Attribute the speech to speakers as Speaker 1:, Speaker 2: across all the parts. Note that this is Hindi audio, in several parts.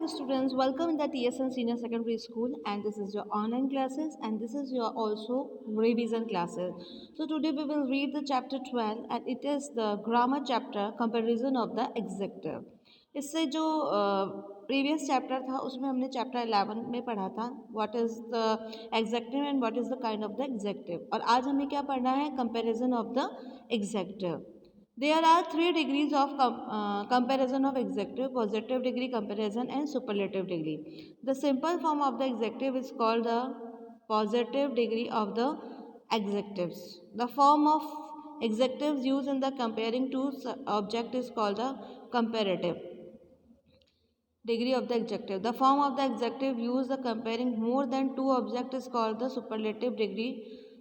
Speaker 1: Students, welcome in the TSN Senior Secondary School, and this is your online classes, and this is your also revision classes. So today we will read the chapter 12, and it is the grammar chapter, comparison of the adjective. इससे जो प्रीवियस चैप्टर था उसमें हमने चैप्टर 11 में पढ़ा था what is the adjective and what is the kind of the adjective, और आज हमें क्या पढ़ना है, comparison of the adjective. There are three degrees of comparison of adjective: positive degree, comparison, and superlative degree. The simple form of the adjective is called the positive degree of the adjectives. The form of adjectives used in the comparing two object is called the comparative degree of the adjective. The form of the adjective used the comparing more than two objects is called the superlative degree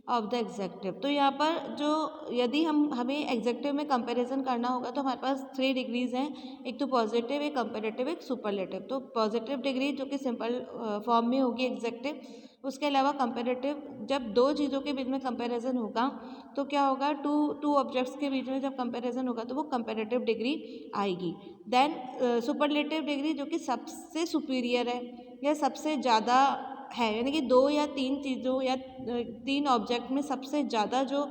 Speaker 1: of the adjective. तो यहाँ पर जो यदि हमें एग्जेक्टिव में कंपैरिजन करना होगा तो हमारे पास 3 डिग्रीज हैं, एक तो पॉजिटिव, एक कंपैरेटिव, एक सुपरलेटिव. तो पॉजिटिव डिग्री जो कि सिंपल फॉर्म में होगी एग्जेक्टिव, उसके अलावा कंपैरेटिव जब दो चीज़ों के बीच में कंपैरिजन होगा तो क्या होगा, टू ऑब्जेक्ट्स के बीच में जब कंपैरिजन होगा तो वो कंपैरेटिव डिग्री आएगी. देन सुपरलेटिव डिग्री जो कि सबसे सुपीरियर है या सबसे ज़्यादा है, यानी कि दो या तीन चीज़ों या तीन ऑब्जेक्ट में सबसे ज़्यादा जो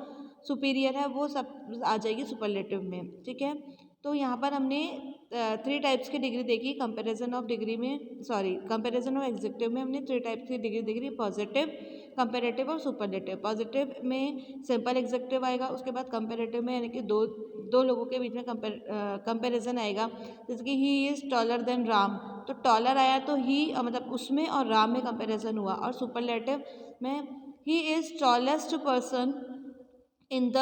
Speaker 1: सुपीरियर है वो सब आ जाएगी सुपरलेटिव में. ठीक है, तो यहाँ पर हमने 3 टाइप्स की डिग्री देखी. कंपैरिजन ऑफ डिग्री में कंपैरिजन ऑफ एग्जेक्टिव में हमने 3 टाइप्स की डिग्री देखी: पॉजिटिव, कंपैरेटिव और सुपरलेटिव. पॉजिटिव में सिंपल एग्जेक्टिव आएगा, उसके बाद कंपैरेटिव में यानी कि दो लोगों के बीच में कंपैरिजन आएगा, जैसे कि he is taller then Ram. तो टॉलर आया तो ही मतलब उसमें और राम में कंपैरिजन हुआ. और सुपरलेटिव में he is tallest person in the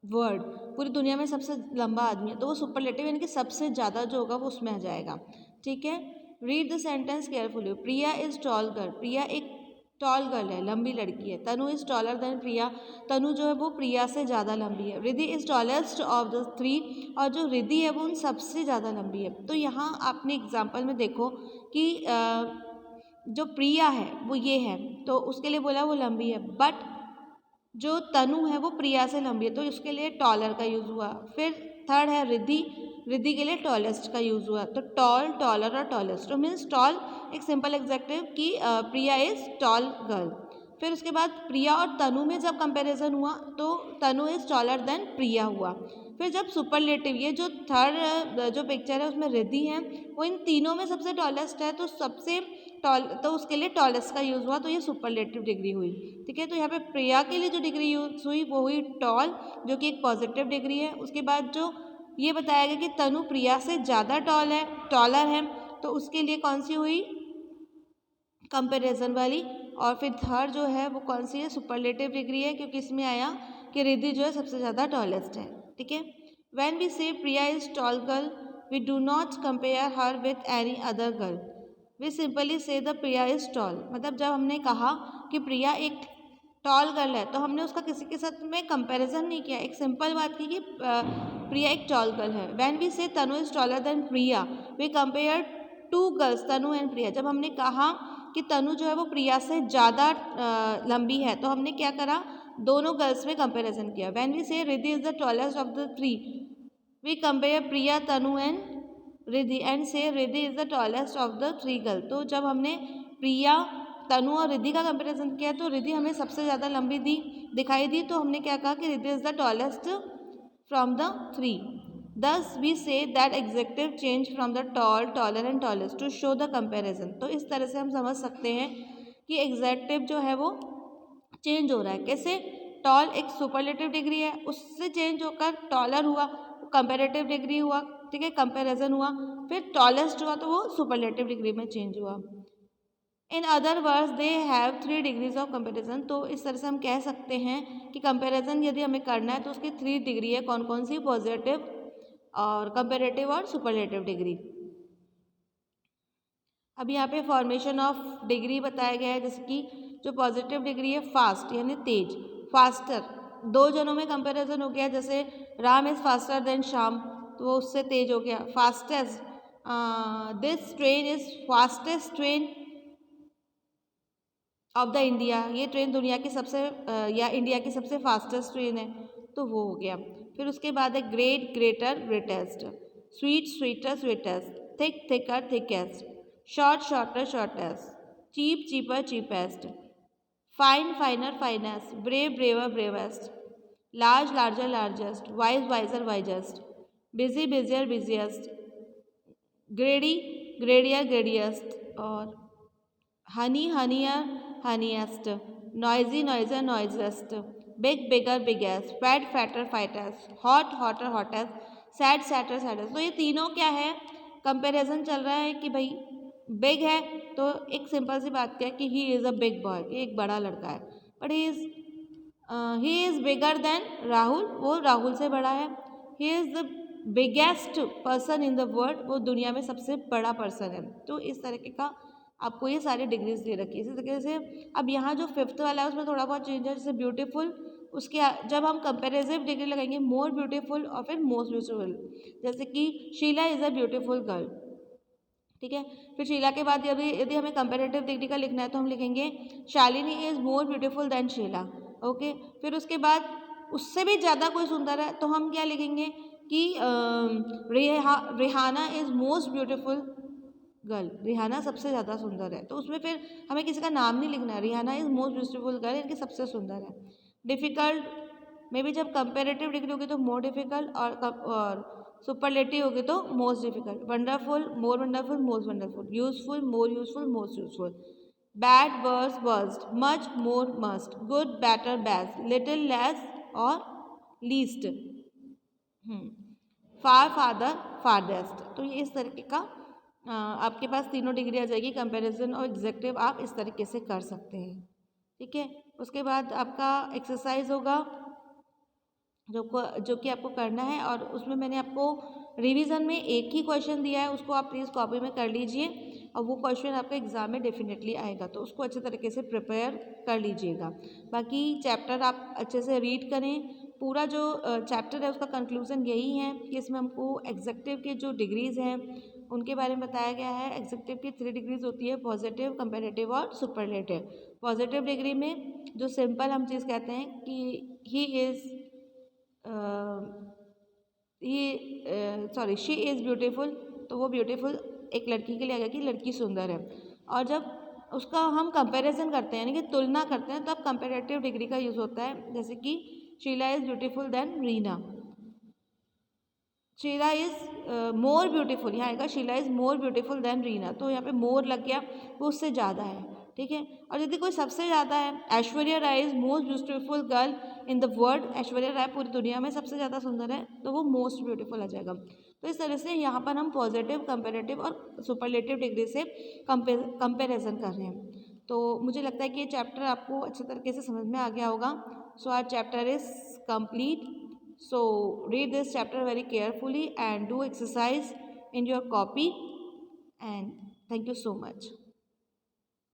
Speaker 1: world, पूरी दुनिया में सबसे लंबा आदमी है, तो वो सुपरलेटिव यानी कि सबसे ज़्यादा जो होगा वो उसमें आ जाएगा. ठीक है, read the sentence carefully. Priya is tall girl. Priya एक टॉल गर्ल है, लंबी लड़की है. Tanu is taller than Priya. Tanu जो है वो प्रिया से ज़्यादा लंबी है. Riddhi is tallest of the 3, और जो रिद्धि है वो उन सबसे ज़्यादा लंबी है. तो यहाँ आपने एग्जाम्पल में देखो कि जो प्रिया है वो ये है, तो उसके लिए बोला वो लंबी है, बट जो तनु है वो प्रिया से लंबी है, तो उसके लिए टॉलर का यूज़ हुआ. फिर थर्ड है रिद्धि, रिद्धि के लिए टॉलेस्ट का यूज़ हुआ. तो टॉल, टॉलर और टॉलेस्ट. तो मीन्स टॉल एक सिंपल एग्जेक्टिव कि प्रिया इज़ टॉल गर्ल. फिर उसके बाद प्रिया और तनु में जब कंपैरिजन हुआ तो तनु इज़ टॉलर देन प्रिया हुआ. फिर जब सुपरलेटिव, ये जो थर्ड जो पिक्चर है उसमें रिद्धि है, वो इन तीनों में सबसे टॉलेस्ट है, तो सबसे टॉल, तो उसके लिए टॉलेस्ट का यूज़ हुआ, तो ये सुपरलेटिव डिग्री हुई. ठीक है, तो यहाँ पे प्रिया के लिए जो डिग्री यूज़ हुई वो हुई टॉल, जो कि एक पॉजिटिव डिग्री है. उसके बाद जो ये बताया गया कि तनु प्रिया से ज़्यादा टॉलर है, तो उसके लिए कौन सी हुई, कंपैरिजन वाली. और फिर थर्ड जो है वो कौन सी है, सुपरलेटिव डिग्री है, क्योंकि इसमें आया कि रिद्धि जो है सबसे ज़्यादा टॉलेस्ट है. ठीक है, when we say Priya is tall girl, we do not compare her with any other girl, we simply say the Priya is tall. मतलब जब हमने कहा कि प्रिया एक टॉल गर्ल है तो हमने उसका किसी के साथ में कंपैरिजन नहीं किया, एक सिंपल बात की कि प्रिया एक टॉल गर्ल है. When we say Tanu is taller than Priya, we compare two girls, Tanu and Priya. जब हमने कहा कि तनु जो है वो प्रिया से ज़्यादा लंबी है तो हमने क्या करा, दोनों गर्ल्स में कंपैरिजन किया. When we say Riddhi is the tallest of the 3, we compare Priya, Tanu and Riddhi, and say Riddhi is the tallest of the 3 girl. तो जब हमने प्रिया, तनु और रिद्धि का कंपैरिजन किया तो रिद्धि हमें सबसे ज़्यादा लंबी दिखाई दी, तो हमने क्या कहा कि Riddhi is the tallest from the 3. Thus we say that adjective change from the tall, taller and tallest to show the comparison. तो इस तरह से हम समझ सकते हैं कि एग्जेक्टिव जो है वो चेंज हो रहा है. कैसे, टॉल एक सुपरलेटिव डिग्री है, उससे चेंज होकर टॉलर हुआ, कंपैरेटिव डिग्री हुआ. ठीक है, कंपैरिजन हुआ. फिर टॉलेस्ट हुआ तो वो सुपरलेटिव डिग्री में चेंज हुआ. In other words they have 3 degrees of comparison. तो इस तरह से हम कह सकते हैं कि कंपैरिजन यदि हमें करना है तो उसकी 3 डिग्री है. कौन कौन सी, पॉजिटिव और कंपैरेटिव और सुपरलेटिव डिग्री. अब यहाँ पे फॉर्मेशन ऑफ डिग्री बताया गया है, जैसे कि जो पॉजिटिव डिग्री है फास्ट यानी तेज, फास्टर. दो जनों में कंपैरिजन हो गया, जैसे Ram is faster than Shyam, तो वो उससे तेज हो गया. Fastest, this train is fastest train of the India, ये ट्रेन दुनिया की सबसे या इंडिया की सबसे फास्टेस्ट ट्रेन है, तो वो हो गया. फिर उसके बाद है great, greater, greatest, sweet, sweeter, sweetest, thick, thicker, thickest, short, shorter, shortest, cheap, cheaper, cheapest, fine, finer, finest, brave, braver, bravest, large, larger, largest, wise, wiser, wisest, busy, busier, busiest, greedy, greedier, greediest, और honey, honeyer, honeyest, noisy, noisier, noisiest, big, bigger, biggest, fat, fatter, fattest, hot, hotter, hottest, sad, sadder, saddest. तो ये तीनों क्या है, कंपैरिजन चल रहा है कि भाई बिग है तो एक सिंपल सी बात क्या है कि he is a big boy, कि एक बड़ा लड़का है, but he is bigger than Rahul, वो राहुल से बड़ा है. He is the biggest person in the world, वो दुनिया में सबसे बड़ा पर्सन है. तो इस तरीके का आपको ये सारी डिग्रीज दे रखी है. इसी तरीके से अब यहाँ जो फिफ्थ वाला है उसमें थोड़ा बहुत चेंज है. जैसे ब्यूटीफुल, उसके जब हम कंपेरेटिव डिग्री लगाएंगे मोर ब्यूटीफुल और फिर मोस्ट ब्यूटीफुल. जैसे कि Sheela is a beautiful girl, ठीक है. फिर शीला के बाद यदि हमें कंपेरेटिव डिग्री का लिखना है तो हम लिखेंगे Shalini is more beautiful than Sheela. Okay. फिर उसके बाद उससे भी ज़्यादा कोई सुंदर है तो हम क्या लिखेंगे कि Rihanna is most beautiful girl. Rihanna सबसे ज़्यादा सुंदर है. तो उसमें फिर हमें किसी का नाम नहीं लिखना है. Rihanna is most beautiful girl, इनके सबसे सुंदर है. डिफ़िकल्ट में भी जब कंपेरेटिव डिग्री होगी तो मोर डिफ़िकल्ट, और सुपरलेटिव होगी तो most difficult. Wonderful, more wonderful, most wonderful. Useful, more useful, most useful. Bad, worse, worst. Much, more, most. Good, better, best. Little, less और लीस्ट. Far, farther, farthest. तो ये इस तरीके का आपके पास तीनों डिग्री आ जाएगी. कंपैरिजन और एग्जेक्टिव आप इस तरीके से कर सकते हैं, ठीक है. उसके बाद आपका एक्सरसाइज होगा जो कि आपको करना है, और उसमें मैंने आपको रिवीजन में एक ही क्वेश्चन दिया है, उसको आप प्लीज़ कॉपी में कर लीजिए, और वो क्वेश्चन आपका एग्जाम में डेफिनेटली आएगा, तो उसको अच्छे तरीके से प्रिपेयर कर लीजिएगा. बाकी चैप्टर आप अच्छे से रीड करें. पूरा जो चैप्टर है उसका कंक्लूजन यही है कि इसमें हमको एग्जेक्टिव के जो डिग्रीज़ हैं उनके बारे में बताया गया है. एग्जेक्टिव की 3 डिग्रीज होती है, पॉजिटिव, कंपैरेटिव और सुपरलेटिव. पॉजिटिव डिग्री में जो सिंपल हम चीज़ कहते हैं कि he is she is beautiful, तो वो ब्यूटीफुल एक लड़की के लिए आएगा कि लड़की सुंदर है. और जब उसका हम कंपैरिजन करते हैं यानी कि तुलना करते हैं तब कंपैरेटिव डिग्री का यूज़ होता है. जैसे कि Sheela is beautiful than Reena. Sheela is more beautiful, यहाँ आएगा Sheela is more beautiful than Reena, तो यहाँ पे मोर लग गया, वो उससे ज़्यादा है, ठीक है. और यदि कोई सबसे ज़्यादा है, Aishwarya Rai is most beautiful girl in the world. Aishwarya Rai पूरी दुनिया में सबसे ज़्यादा सुंदर है, तो वो मोस्ट ब्यूटीफुल आ जाएगा. तो इस तरह से यहाँ पर हम पॉजिटिव, कंपेरेटिव और सुपरलेटिव डिग्री से कंपेरिजन कर रहे हैं. तो मुझे लगता है कि ये चैप्टर आपको अच्छे तरीके से समझ में आ गया होगा. So our chapter is complete. So read this chapter very carefully and do exercise in your copy, and thank you so much.